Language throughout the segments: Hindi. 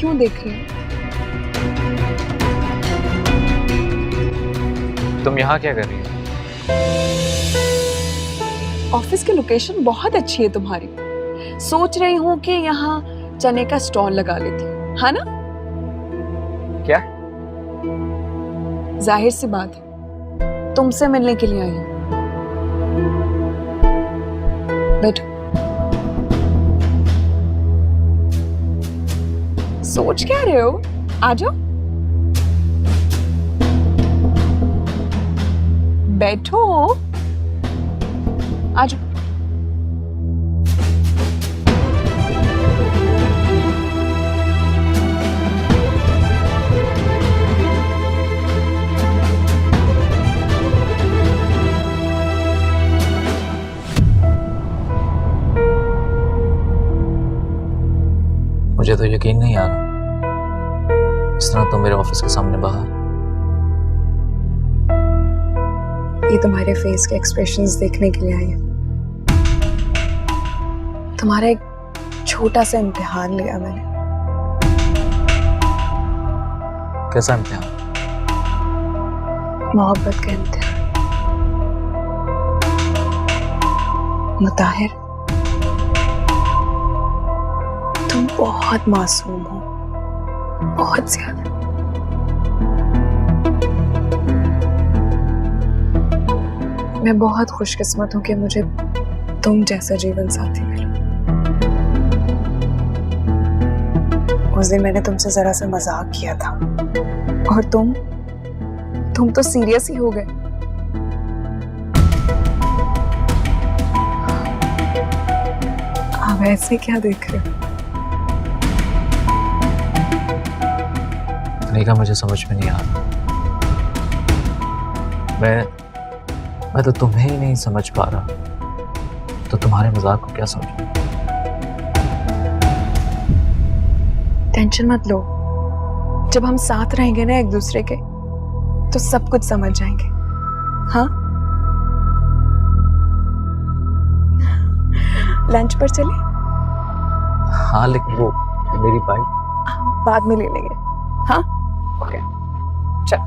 क्यों देख रही हो? तुम यहाँ क्या कर रही हो? ऑफिस की लोकेशन बहुत अच्छी है तुम्हारी। सोच रही हूँ कि यहाँ चने का स्टॉल लगा लेती हूँ, है ना? क्या? जाहिर सी बात है, तुमसे मिलने के लिए आई हूँ। बैठो। सोच क्या रहे हो? आ जाओ। बैठो। आ जाओ। मुझे तो यकीन नहीं आ रहा, इस तरह तुम मेरे ऑफिस के सामने बाहर। ये तुम्हारे फेस के एक्सप्रेशंस देखने के लिए आई हूँ। तुम्हारा एक छोटा सा इम्तिहान लिया मैंने। कैसा इम्तिहान? मोहब्बत का इम्तिहान। मुताहिर, तुम बहुत मासूम हो, बहुत ज्यादा। मैं बहुत खुशकिस्मत हूं कि मुझे तुम जैसा जीवन साथी मिला। उस दिन मैंने तुमसे जरा सा मजाक किया था और तुम तो सीरियस ही हो गए। आप ऐसे क्या देख रहे हो? अनिका, मुझे समझ में नहीं आ रहा। मैं तो तुम्हें ही नहीं समझ पा रहा, तो तुम्हारे मजाक को क्या समझूं? टेंशन मत लो, जब हम साथ रहेंगे ना एक दूसरे के, तो सब कुछ समझ जाएंगे। हाँ, लंच पर चले? हाँ, लेकिन वो मेरी बाइक बाद में ले लेंगे। हाँ, ओके, चल।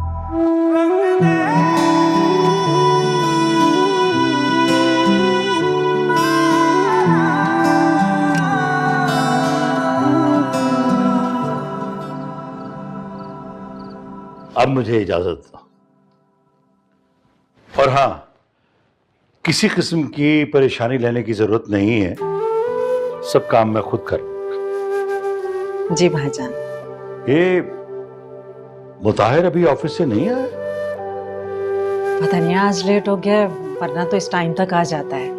अब मुझे इजाजत दो। और हाँ, किसी किस्म की परेशानी लेने की जरूरत नहीं है, सब काम मैं खुद कर। जी भाईजान। ये मुताहिर अभी ऑफिस से नहीं आया? पता नहीं आज लेट हो गया, वरना तो इस टाइम तक आ जाता है।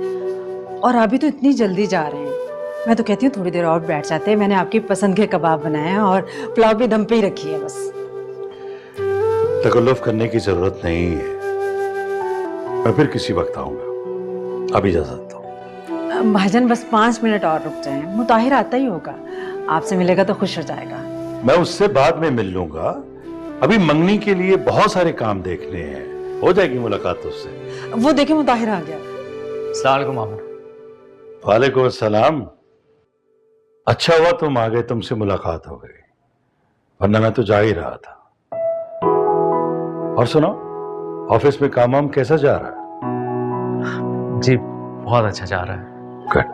और अभी तो इतनी जल्दी जा रहे हैं। मैं तो कहती हूँ थोड़ी देर और बैठ जाते हैं। मैंने आपकी पसंद के कबाब बनाए हैं और पुलाव भी दम पे ही रखी है। बस तकल्लुफ करने की जरूरत नहीं है, मैं फिर किसी वक्त आऊंगा। अब इजाजत दो। भाईजान बस 5 मिनट और रुक जाएं, मुताहिर आता ही होगा, आपसे मिलेगा तो खुश हो जाएगा। मैं उससे बाद में मिल लूंगा, अभी मंगनी के लिए बहुत सारे काम देखने हैं, हो जाएगी मुलाकात उससे। वो देखे मुताहिर आ गया। अस्सलाम वालेकुम मामू। वालेकुम अस्सलाम। अच्छा हुआ तुम आ गए, तुमसे मुलाकात हो गई, वरना मैं तो जा ही रहा था। और सुनो, ऑफिस में काम वाम कैसा जा रहा है? जी बहुत अच्छा जा रहा है। गुड।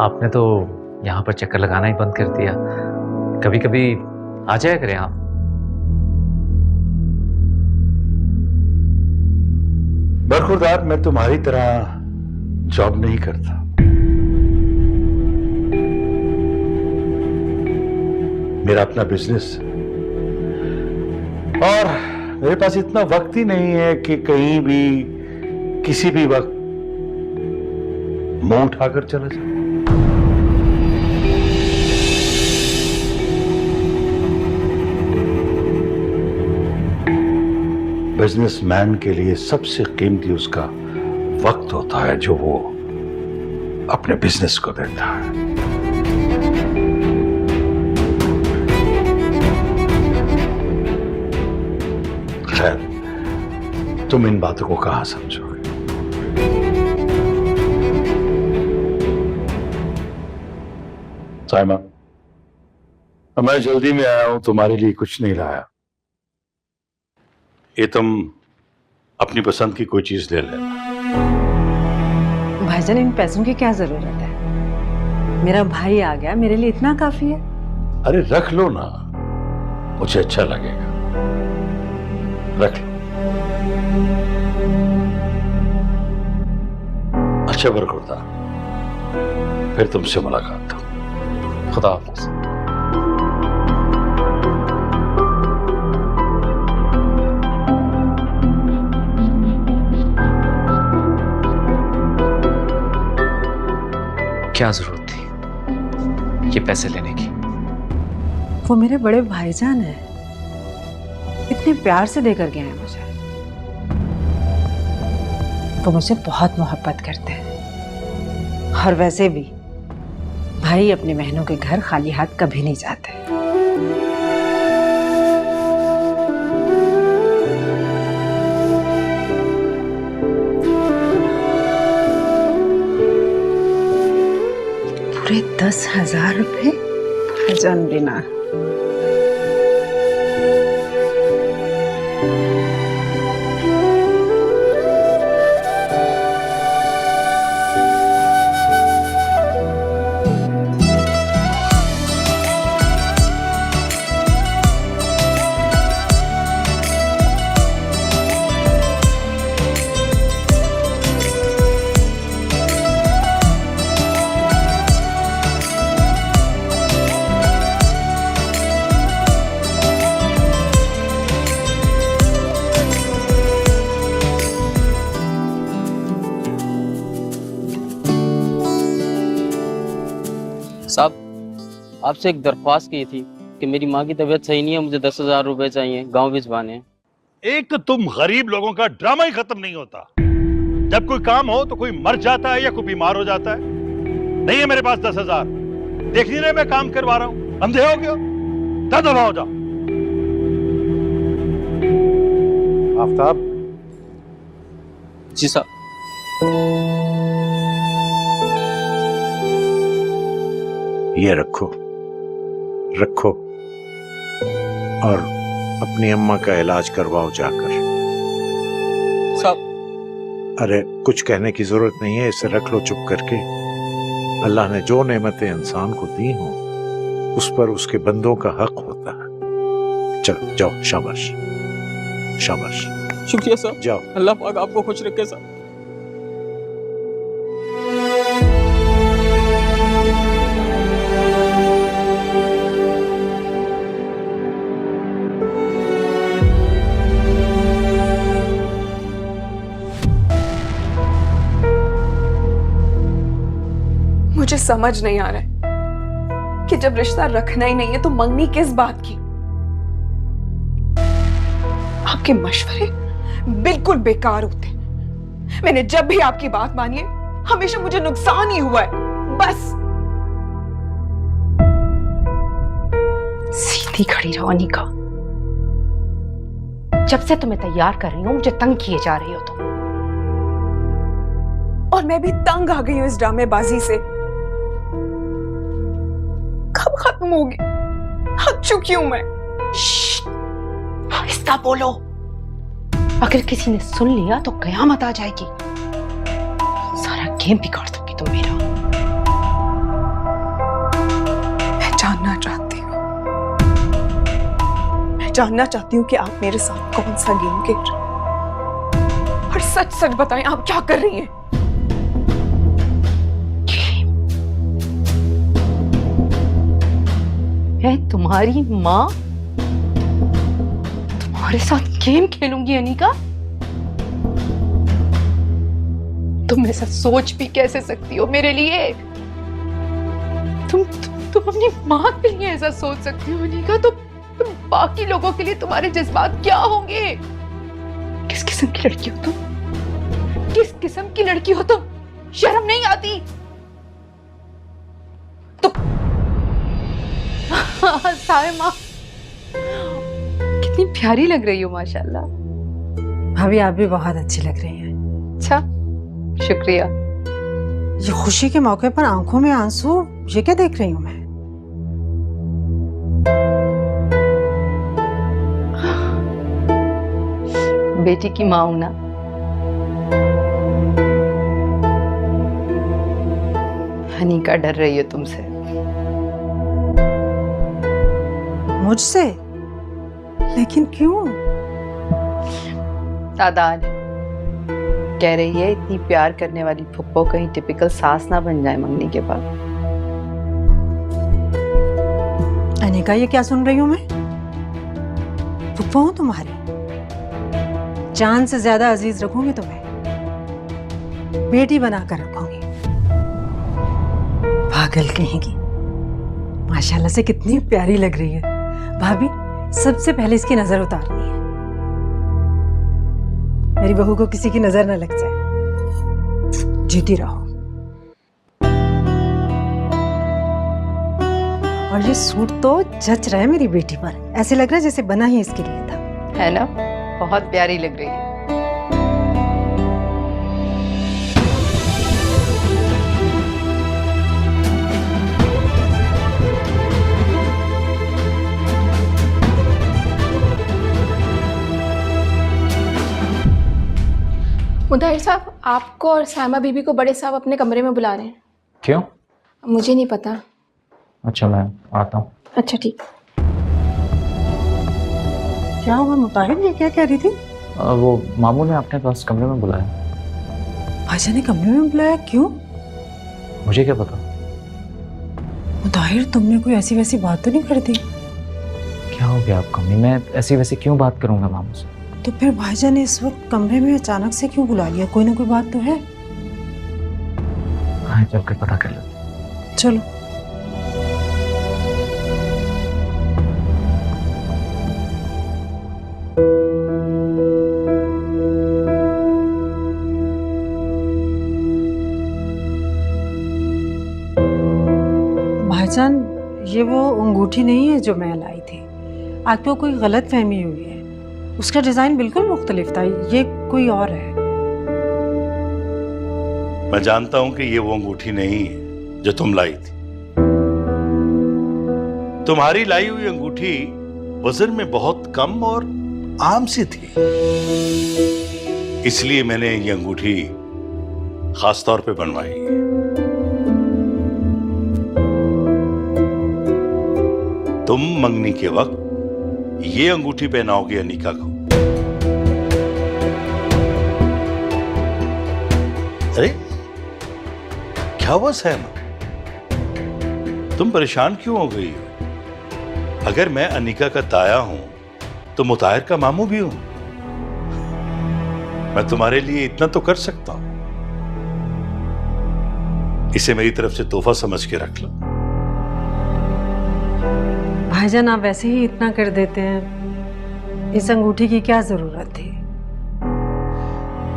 आपने तो यहाँ पर चक्कर लगाना ही बंद कर दिया, कभी कभी आ जाया करें आप। बरखुरदार, मैं तुम्हारी तरह जॉब नहीं करता। मेरा अपना बिजनेस है और मेरे पास इतना वक्त ही नहीं है कि कहीं भी किसी भी वक्त मुंह उठाकर चला जाए। बिजनेसमैन के लिए सबसे कीमती उसका वक्त होता है, जो वो अपने बिजनेस को देता है। खैर, तुम इन बातों को कहां समझोगे? साइमा, मैं जल्दी में आया हूं, तुम्हारे लिए कुछ नहीं लाया। ये तुम अपनी पसंद की कोई चीज ले लेना। भाईजान, इन पैसों की क्या जरूरत है? मेरा भाई आ गया, मेरे लिए इतना काफी है। अरे रख लो ना, मुझे अच्छा लगेगा। रख लो। अच्छा बरखुरदार, फिर तुमसे मुलाकात हो। खुदा हाफिज। क्या जरूरत थी ये पैसे लेने की? वो मेरे बड़े भाईजान हैं, इतने प्यार से देकर गए हैं मुझे। वो मुझसे बहुत मोहब्बत करते हैं, और वैसे भी भाई अपने बहनों के घर खाली हाथ कभी नहीं जाते। पूरे 10,000 रुपए भाईजान बिना। साहब, आपसे एक दरख्वास्त की थी कि मेरी माँ की तबीयत सही नहीं है, मुझे 10,000 रुपए चाहिए, गांव भिजवाने हैं। एक तुम गरीब लोगों का ड्रामा ही खत्म नहीं होता। जब कोई काम हो तो कोई मर जाता है या कोई बीमार हो जाता है। नहीं है मेरे पास 10,000। देख नहीं रहे मैं काम करवा रहा हूं, अंधे हो गए? दबा हो जाओ। आफ्ताब, जी साहब। ये रखो रखो, और अपनी अम्मा का इलाज करवाओ जाकर। साहब, अरे कुछ कहने की जरूरत नहीं है, इसे रख लो चुप करके। अल्लाह ने जो नेमतें इंसान को दी हों उस पर उसके बंदों का हक होता है। चलो जाओ, शाबाश शाबाश। शुक्रिया साहब, जाओ। अल्लाह पाक आपको खुश रखे साहब। मुझे समझ नहीं आ रहा है कि जब रिश्ता रखना ही नहीं है तो मंगनी किस बात की। आपके मशवरे बिल्कुल बेकार होते। मैंने जब भी आपकी बात मानी है हमेशा मुझे नुकसान ही हुआ है, बस। सीधी खड़ी रहो अनिका। जब से तुम्हें तैयार कर रही हूं मुझे तंग किए जा रही हो तुम। और मैं भी तंग आ गई हूं इस ड्रामेबाजी से। कब खत्म होगी? थक चुकी हूं मैं। आहिस्ता बोलो, अगर किसी ने सुन लिया तो कयामत आ जाएगी। सारा गेम बिगाड़ दोगी तुम मेरा। मैं जानना चाहती हूँ कि आप मेरे साथ कौन सा गेम खेल रहे हैं। और सच सच बताएं, आप क्या कर रही हैं? मैं तुम्हारी माँ तुम्हारे साथ गेम खेलूंगी अनिका? तुम ऐसा सोच भी कैसे सकती हो मेरे लिए? तुम अपनी माँ के लिए ऐसा सोच सकती हो अनिका? तुम बाकी लोगों के लिए तुम्हारे जज्बात क्या होंगे? किस किस्म की लड़की हो तुम? किस किस्म की लड़की हो तुम? शर्म नहीं आती? सायमा, कितनी प्यारी लग रही हो माशाल्लाह। भाभी, आप भी बहुत अच्छी लग रही हैं। अच्छा, शुक्रिया। ये खुशी के मौके पर आंखों में आंसू, ये क्या देख रही हूं मैं? बेटी की माँ हूं ना। हनीका डर रही है तुमसे। मुझसे? लेकिन क्यों? दादाज कह रही है इतनी प्यार करने वाली फुप्पो कहीं टिपिकल सास ना बन जाए मंगनी के बाद। अनिका, ये क्या सुन रही हूँ मैं? फुप्पो हूँ तुम्हारी? जान से ज्यादा अजीज रखूंगी तुम्हें, बेटी बनाकर रखूंगी। पागल कहेगी। माशाल्लाह से कितनी प्यारी लग रही है। भाभी, सबसे पहले इसकी नजर उतारनी है। मेरी बहू को किसी की नजर न लग जाए। जीती रहो। और ये सूट तो जच रहा है मेरी बेटी पर, ऐसे लग रहा है जैसे बना ही इसके लिए था। है ना, बहुत प्यारी लग रही है। मुदाहिर साहब, आपको और साइमा बीबी को बड़े साहब अपने कमरे में बुला रहे हैं। क्यों? मुझे नहीं पता। अच्छा, मैं आता हूँ। अच्छा ठीक। क्या हुआ मुताहिर, ये क्या कह रही थी? वो मामू ने अपने पास कमरे में बुलाया। भाईजान ने कमरे में बुलाया? क्यों? मुझे क्या पता। मुताहिर, तुमने कोई ऐसी वैसी बात तो नहीं कर दी? क्या हो गया आपको? मैं ऐसी वैसी क्यों बात करूंगा मामू से? तो फिर भाईजान ने इस वक्त कमरे में अचानक से क्यों बुला लिया? कोई ना कोई बात तो है। हाँ, चल के पता कर ले। चलो। भाईजान, ये वो अंगूठी नहीं है जो मैं लाई थी। आपको कोई गलत फहमी हुई है। उसका डिजाइन बिल्कुल मुख्तलिफ था, ये कोई और है। मैं जानता हूं कि ये वो अंगूठी नहीं है जो तुम लाई थी। तुम्हारी लाई हुई अंगूठी वजन में बहुत कम और आम सी थी, इसलिए मैंने ये अंगूठी खास तौर पे बनवाई है। तुम मंगनी के वक्त ये अंगूठी पहनाओगे अनिका को। अरे क्या हुआ सैमा, तुम परेशान क्यों हो गई हो? अगर मैं अनिका का ताया हूं तो मुताहिर का मामू भी हूं। मैं तुम्हारे लिए इतना तो कर सकता हूं। इसे मेरी तरफ से तोहफा समझ के रख लो। भाईजान, आप वैसे ही इतना कर देते हैं, इस अंगूठी की क्या जरूरत थी?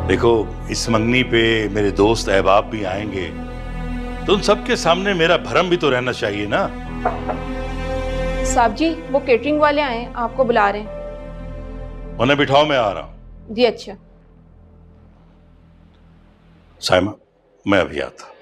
देखो, इस मंगनी पे मेरे दोस्त अहबाब भी आएंगे, तो उन सबके सामने मेरा भरम भी तो रहना चाहिए ना। साहब जी, वो केटरिंग वाले आए हैं, आपको बुला रहे हैं। उन्हें बिठाओ, मैं आ रहा हूं। जी अच्छा। साइमा, मैं अभी आता।